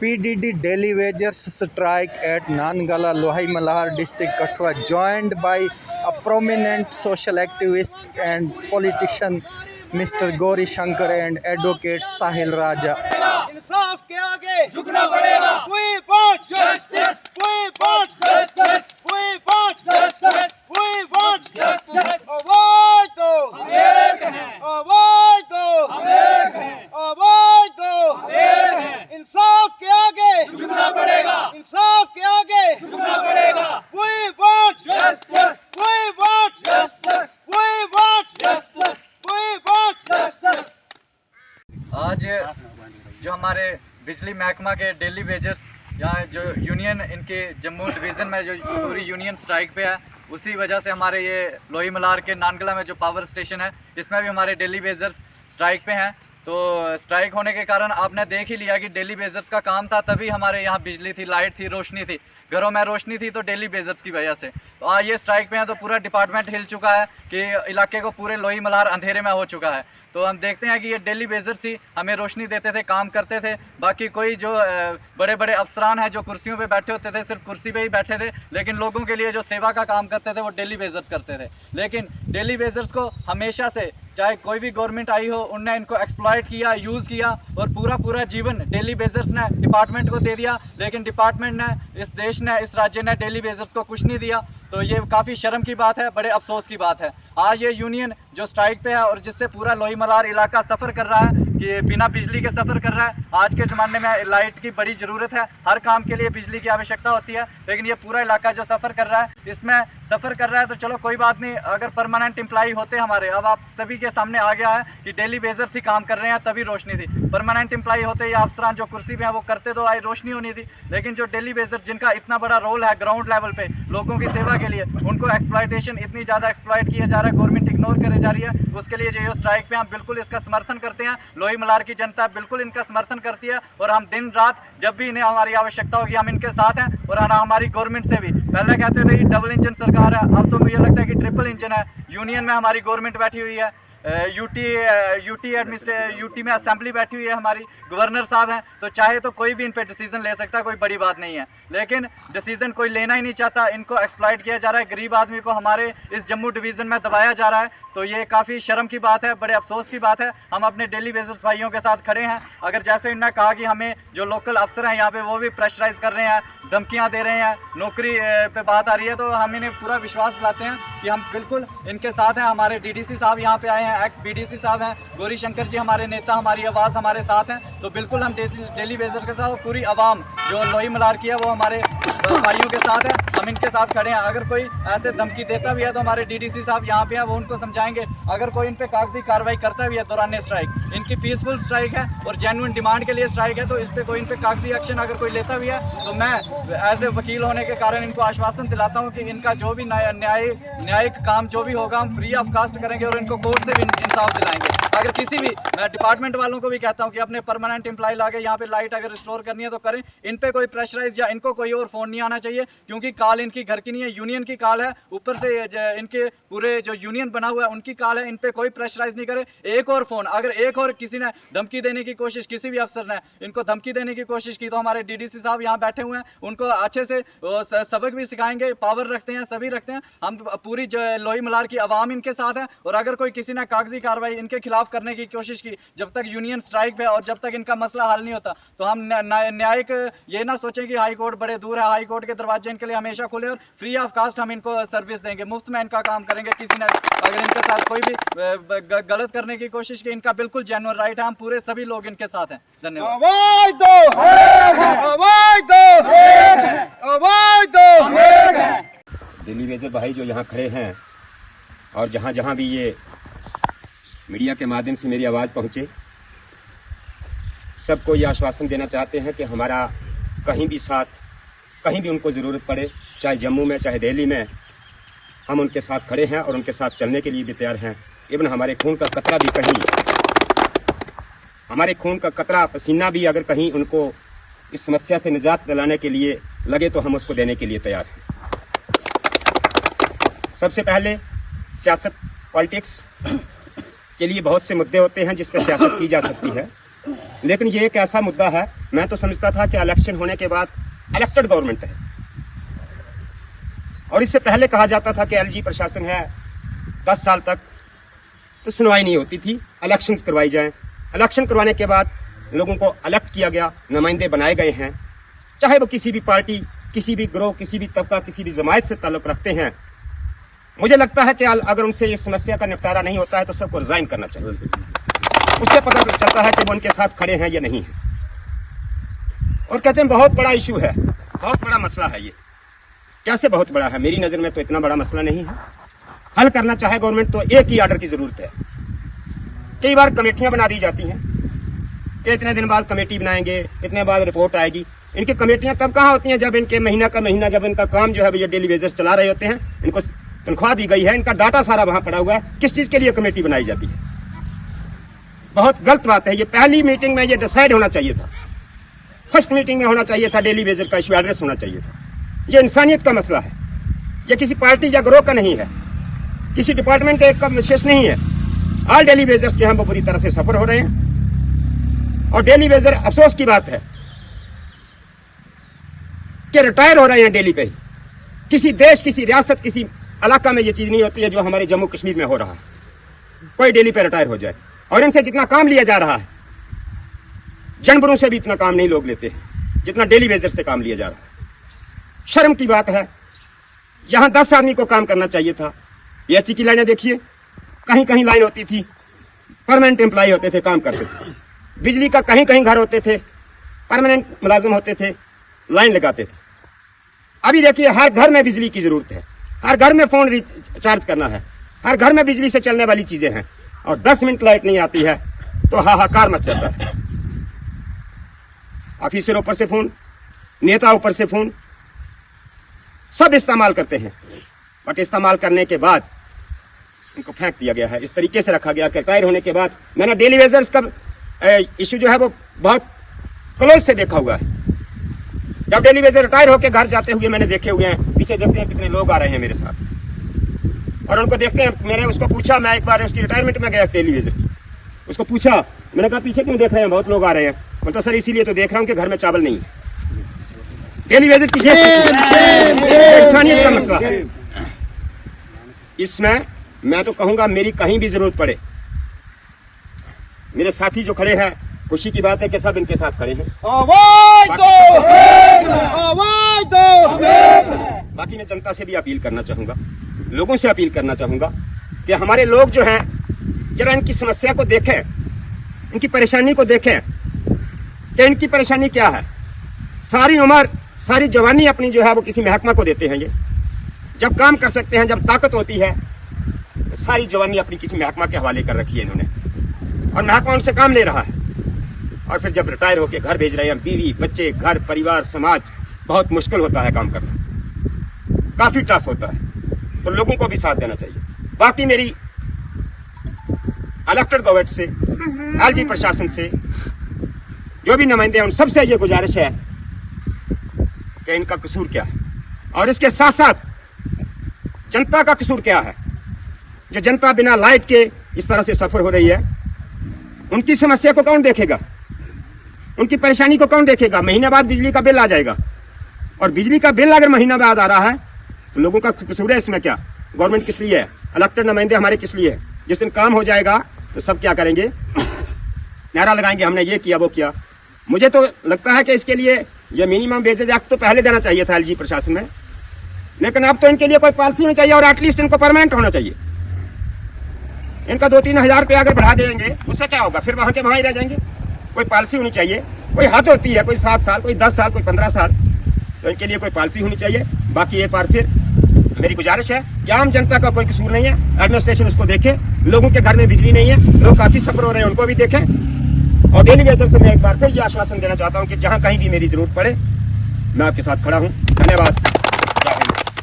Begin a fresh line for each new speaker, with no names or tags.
PDD daily wages strike at Nangala, Lohai Malhar district, Kathua, joined by a prominent social activist and politician, Mr. Gauri Shankar, and advocate Sahil Raja.
इंसाफ के आगे झुकना पड़ेगा। We want justice. We want justice. We want justice. We want justice. आवाज दो, हम एक हैं। आवाज दो, हम एक हैं। आवाज दो, हम एक हैं। इंसाफ के आगे झुकना पड़ेगा। इंसाफ के आगे झुकना पड़ेगा। We want justice. We want justice. We want justice. We want justice.
आज जो हमारे बिजली महकमा के डेली वेजर्स यहाँ जो यूनियन इनके जम्मू डिवीज़न में जो पूरी यूनियन स्ट्राइक पे है, उसी वजह से हमारे ये लोही मलार के नानगला में जो पावर स्टेशन है इसमें भी हमारे डेली वेजर्स स्ट्राइक पे हैं। तो स्ट्राइक होने के कारण आपने देख ही लिया कि डेली वेजर्स का काम था, तभी हमारे यहाँ बिजली थी, लाइट थी, रोशनी थी, घरों में रोशनी थी, तो डेली वेजर्स की वजह से। तो आज ये स्ट्राइक पे हैं तो पूरा डिपार्टमेंट हिल चुका है कि इलाके को पूरे लोही मलार अंधेरे में हो चुका है। तो हम देखते हैं कि ये डेली वेजर्स ही हमें रोशनी देते थे, काम करते थे। बाकी कोई जो बड़े बड़े अफसरान हैं जो कुर्सियों पे बैठे होते थे, सिर्फ कुर्सी पे ही बैठे थे, लेकिन लोगों के लिए जो सेवा का काम करते थे वो डेली वेजर्स करते थे। लेकिन डेली वेजर्स को हमेशा से, चाहे कोई भी गवर्नमेंट आई हो, उनने इनको एक्सप्लॉइट किया, यूज़ किया और पूरा जीवन डेली वेजर्स ने डिपार्टमेंट को दे दिया। लेकिन डिपार्टमेंट ने, इस देश ने, इस राज्य ने डेली वेजर्स को कुछ नहीं दिया। तो ये काफ़ी शर्म की बात है, बड़े अफसोस की बात है। आज ये यूनियन जो स्ट्राइक पे है और जिससे पूरा लोही मलार इलाका सफ़र कर रहा है, कि बिना बिजली के सफ़र कर रहा है। आज के ज़माने में लाइट की बड़ी ज़रूरत है, हर काम के लिए बिजली की आवश्यकता होती है, लेकिन ये पूरा इलाका जो सफ़र कर रहा है, इसमें सफ़र कर रहा है तो चलो कोई बात नहीं, अगर परमानेंट एम्प्लॉई होते हमारे, अब आप सभी के सामने आ गया है कि डेली वेजर्स ही काम कर रहे हैं तभी रोशनी थी। परमानेंट एम्प्लॉई होते या अफसरान जो कुर्सी पे हैं वो करते तो आई रोशनी होनी थी। लेकिन जो डेली वेजर जिनका इतना बड़ा रोल है ग्राउंड लेवल पे लोगों की सेवा के लिए, उनको एक्सप्लॉयटेशन, इतनी ज़्यादा एक्सप्लॉयट किया जा रहा है, गवर्नमेंट इग्नोर करे जा रही है। उसके लिए जो स्ट्राइक पे हम बिल्कुल इसका समर्थन करते हैं। लोही मलार की जनता बिल्कुल इनका समर्थन करती है और हम दिन रात जब भी इन्हें हमारी आवश्यकता होगी हम इनके साथ हैं। और हमारी गवर्नमेंट से भी, पहले कहते थे कि डबल इंजन सरकार है, अब तो मुझे लगता है कि ट्रिपल इंजन है। यूनियन में हमारी गवर्नमेंट बैठी हुई है, यूटी में असेंबली बैठी हुई है, हमारी गवर्नर साहब हैं, तो चाहे तो कोई भी इन पे डिसीजन ले सकता है, कोई बड़ी बात नहीं है। लेकिन डिसीजन कोई लेना ही नहीं चाहता, इनको एक्सप्लॉइट किया जा रहा है, गरीब आदमी को हमारे इस जम्मू डिवीज़न में दबाया जा रहा है। तो ये काफ़ी शर्म की बात है, बड़े अफसोस की बात है। हम अपने डेली वेजर्स भाइयों के साथ खड़े हैं। अगर जैसे इन्होंने कहा कि हमें जो लोकल अफसर हैं यहाँ पे वो भी प्रेशराइज कर रहे हैं, धमकियाँ दे रहे हैं, नौकरी पे बात आ रही है, तो हम इन्हें पूरा विश्वास दिलाते हैं कि हम बिल्कुल इनके साथ हैं। हमारे DDC साहब यहाँ पे आए हैं, एक्स BDC साहब हैं, गौरी शंकर जी हमारे नेता, हमारी आवाज़ हमारे साथ हैं। तो बिल्कुल हम डेली वेजर्स के साथ और पूरी आवाम जो लोही मलार की है वो हमारे भाइयों के साथ है, हम इनके साथ खड़े हैं। अगर कोई ऐसे धमकी देता भी है तो हमारे DDC साहब यहाँ पे हैं, वो उनको समझाएंगे। अगर कोई इन पे कागजी कार्रवाई करता भी है दौरान स्ट्राइक, इनकी पीसफुल स्ट्राइक है और जेन्युइन डिमांड के लिए स्ट्राइक है, तो इस पे कोई इन पे कागजी एक्शन अगर कोई लेता भी है तो मैं एज ए वकील होने के कारण इनको आश्वासन दिलाता हूँ कि इनका जो भी न्यायिक काम जो भी होगा हम फ्री ऑफ कास्ट करेंगे और इनको कोर्ट से भी इंसाफ दिलाएंगे। अगर किसी भी, मैं डिपार्टमेंट वालों को भी कहता हूँ कि अपने परमानेंट एम्प्लॉय लाके यहाँ पे लाइट अगर रिस्टोर करनी है तो करें। इन पे कोई प्रेशराइज या इनको कोई और फ़ोन नहीं आना चाहिए, क्योंकि कॉल इनकी घर की नहीं है, यूनियन की कॉल है। ऊपर से इनके पूरे जो यूनियन बना हुआ है उनकी कॉल है, इन पे कोई प्रेशराइज नहीं करे। एक और फ़ोन, अगर एक और किसी ने धमकी देने की कोशिश, किसी भी अफसर ने इनको धमकी देने की कोशिश की, तो हमारे DDC साहब यहाँ बैठे हुए हैं, उनको अच्छे से सबक भी सिखाएंगे। पावर रखते हैं, सभी रखते हैं, हम पूरी जो लोही मलार की आवाम इनके साथ है। और अगर कोई किसी ने कागजी कार्रवाई इनके खिलाफ करने की कोशिश की, जब तक यूनियन स्ट्राइक पे और जब तक इनका मसला हल नहीं होता, तो हम न्यायिक ये ना सोचें कि हाई कोर्ट बड़े दूर है, हाई कोर्ट के दरवाजे इनके लिए हमेशा खुले और फ्री ऑफ कास्ट हम इनको सर्विस देंगे, मुफ्त में इनका काम करेंगे। किसी ने अगर इनके साथ कोई भी गलत करने की कोशिश की, इनका बिल्कुल जेन्युइन राइट है, हम पूरे सभी लोग इनके साथ हैं। धन्यवाद।
आवाज दो, आवाज दो, आवाज दो।
डेली वेजर भाई जो यहाँ खड़े हैं और जहाँ जहाँ भी ये मीडिया के माध्यम से मेरी आवाज़ पहुँचे, सबको ये आश्वासन देना चाहते हैं कि हमारा कहीं भी साथ, कहीं भी उनको ज़रूरत पड़े, चाहे जम्मू में चाहे दिल्ली में, हम उनके साथ खड़े हैं और उनके साथ चलने के लिए भी तैयार हैं। इवन हमारे खून का कतरा भी कहीं, हमारे खून का कतरा पसीना भी अगर कहीं उनको इस समस्या से निजात दिलाने के लिए लगे तो हम उसको देने के लिए तैयार हैं। सबसे पहले सियासत, पॉलिटिक्स के लिए बहुत से मुद्दे होते हैं जिस पर सियासत की जा सकती है, लेकिन ये एक ऐसा मुद्दा है मैं तो समझता था कि इलेक्शन होने के बाद इलेक्टेड गवर्नमेंट है, और इससे पहले कहा जाता था कि एलजी प्रशासन है 10 साल तक, तो सुनवाई नहीं होती थी, इलेक्शंस करवाई जाएं। इलेक्शन करवाने के बाद लोगों को इलेक्ट किया गया, नुमाइंदे बनाए गए हैं, चाहे वो किसी भी पार्टी, किसी भी ग्रोह, किसी भी तबका, किसी भी जमायत से ताल्लुक रखते हैं। मुझे लगता है कि अगर उनसे इस समस्या का निपटारा नहीं होता है तो सबको रिजाइन करना चाहिए। उससे पता चलता है कि वो उनके साथ खड़े हैं या नहीं है। और कहते हैं बहुत बड़ा इशू है, बहुत बड़ा मसला है ये। कैसे बहुत बड़ा है? मेरी नज़र में तो इतना बड़ा मसला नहीं है। हल करना चाहे गवर्नमेंट तो एक ही आर्डर की ज़रूरत है। कई बार कमेटियां बना दी जाती हैं कि इतने दिन बाद कमेटी बनाएंगे, इतने बाद रिपोर्ट आएगी। इनकी कमेटियां तब कहाँ होती हैं जब इनके महीना का महीना, जब इनका काम जो है ये डेली बेसिस चला रहे होते हैं, इनको तनख्वाह दी गई है, इनका डाटा सारा वहां पड़ा हुआ है। किस चीज़ के लिए कमेटी बनाई जाती है? बहुत गलत बात है। ये पहली मीटिंग में ये डिसाइड होना चाहिए था, फर्स्ट मीटिंग में होना चाहिए था, डेली बेसिस का इशू एड्रेस होना चाहिए था। ये इंसानियत का मसला है, ये किसी पार्टी या ग्रोह का नहीं है, किसी डिपार्टमेंट का विशेष नहीं है। ऑल डेली बेजर्स जो हैं वो बुरी तरह से सफर हो रहे हैं। और डेली बेजर, अफसोस की बात है कि रिटायर हो रहे हैं डेली पे ही। किसी देश, किसी रियासत, किसी इलाका में ये चीज नहीं होती है जो हमारे जम्मू कश्मीर में हो रहा है, कोई डेली पे रिटायर हो जाए। और इनसे जितना काम लिया जा रहा है, जानवरों से भी इतना काम नहीं लोग लेते हैं जितना डेली बेजर से काम लिया जा रहा है। शर्म की बात है। यहां 10 आदमी को काम करना चाहिए था। पीएचई की लाइनें देखिए, कहीं कहीं लाइन होती थी, परमानेंट एम्प्लॉय होते थे, काम करते थे। बिजली का कहीं कहीं घर होते थे, परमानेंट मुलाजिम होते थे, लाइन लगाते थे। अभी देखिए हर घर में बिजली की जरूरत है, हर घर में फोन रिचार्ज करना है, हर घर में बिजली से चलने वाली चीजें हैं, और 10 मिनट लाइट नहीं आती है तो हाहाकार मच जाता है। ऑफिसर ऊपर से फोन, नेता ऊपर से फोन, सब इस्तेमाल करते हैं। बट इस्तेमाल करने के बाद इनको फेंक दिया गया है, इस तरीके से रखा गया कि रिटायर होने के बाद, मैंने डेली वेजर्स का इशू जो है वो बहुत क्लोज से देखा हुआ है। जब डेली वेजर रिटायर होकर घर जाते हुए मैंने देखे हुए हैं, पीछे देखते हैं कितने लोग आ रहे हैं मेरे साथ, और उनको देखते हैं। मैंने उसको पूछा, मैं एक बार उसकी रिटायरमेंट में गया डेली वेजर की, उसको पूछा, मैंने कहा पीछे क्यों देख रहे हैं, बहुत लोग आ रहे हैं। बोलता सर इसीलिए तो देख रहा हूँ कि घर में चावल नहीं है। डेली वेजर की इंसानियत का मसला है। इसमें मैं तो कहूंगा मेरी कहीं भी जरूरत पड़े, मेरे साथी जो खड़े हैं, खुशी की बात है कि सब इनके साथ खड़े हैं।
आवाज दो, आवाज दो।
बाकी मैं जनता से भी अपील करना चाहूंगा, लोगों से अपील करना चाहूंगा कि हमारे लोग जो हैं जरा इनकी समस्या को देखें, इनकी परेशानी को देखें कि इनकी परेशानी क्या है। सारी उम्र, सारी जवानी अपनी जो है वो किसी महकमा को देते हैं। ये जब काम कर सकते हैं, जब ताकत होती है, तो सारी जवानी अपनी किसी महकमा के हवाले कर रखी है इन्होंने, और महकमा उनसे काम ले रहा है। और फिर जब रिटायर होकर घर भेज रहे हैं, बीवी, बच्चे, घर, परिवार, समाज, बहुत मुश्किल होता है काम करना, काफी टफ होता है। तो लोगों को भी साथ देना चाहिए। बाकी मेरी इलेक्टेड गवर्नमेंट से, एलजी प्रशासन से, जो भी नुमाइंदे हैं, उन सबसे ये गुजारिश है कि इनका कसूर क्या है, और इसके साथ साथ जनता का कसूर क्या है। जो जनता बिना लाइट के इस तरह से सफर हो रही है, उनकी समस्या को कौन देखेगा, उनकी परेशानी को कौन देखेगा। महीने बाद बिजली का बिल आ जाएगा, और बिजली का बिल अगर महीना बाद आ रहा है तो लोगों का कसूर है इसमें क्या? गवर्नमेंट किस लिए है? इलेक्टेड नुमाइंदे हमारे किस लिए है? जिस दिन काम हो जाएगा तो सब क्या करेंगे? नारा लगाएंगे हमने ये किया वो किया। मुझे तो लगता है कि इसके लिए ये मिनिमम वेजेज एक्ट तो पहले देना चाहिए था एलजी प्रशासन में, लेकिन अब तो इनके लिए कोई पॉलिसी होनी चाहिए, और एटलीस्ट इनको परमानेंट होना चाहिए। इनका 2-3 हज़ार रुपया अगर बढ़ा देंगे उससे क्या होगा? फिर वहां के वहां ही रह जाएंगे। कोई पॉलिसी होनी चाहिए, कोई हद होती है, कोई 7 साल, कोई 10 साल, कोई 15 साल, तो इनके लिए कोई पॉलिसी होनी चाहिए। बाकी एक बार फिर मेरी गुजारिश है कि आम जनता का कोई कसूर नहीं है, एडमिनिस्ट्रेशन उसको देखे। लोगों के घर में बिजली नहीं है, लोग काफी सफर हो रहे हैं, उनको भी देखें। और डेली बेसिस से मैं एक बार फिर ये आश्वासन देना चाहता हूँ कि जहाँ कहीं भी मेरी जरूरत पड़े मैं आपके साथ खड़ा हूँ। धन्यवाद। जय हिंद।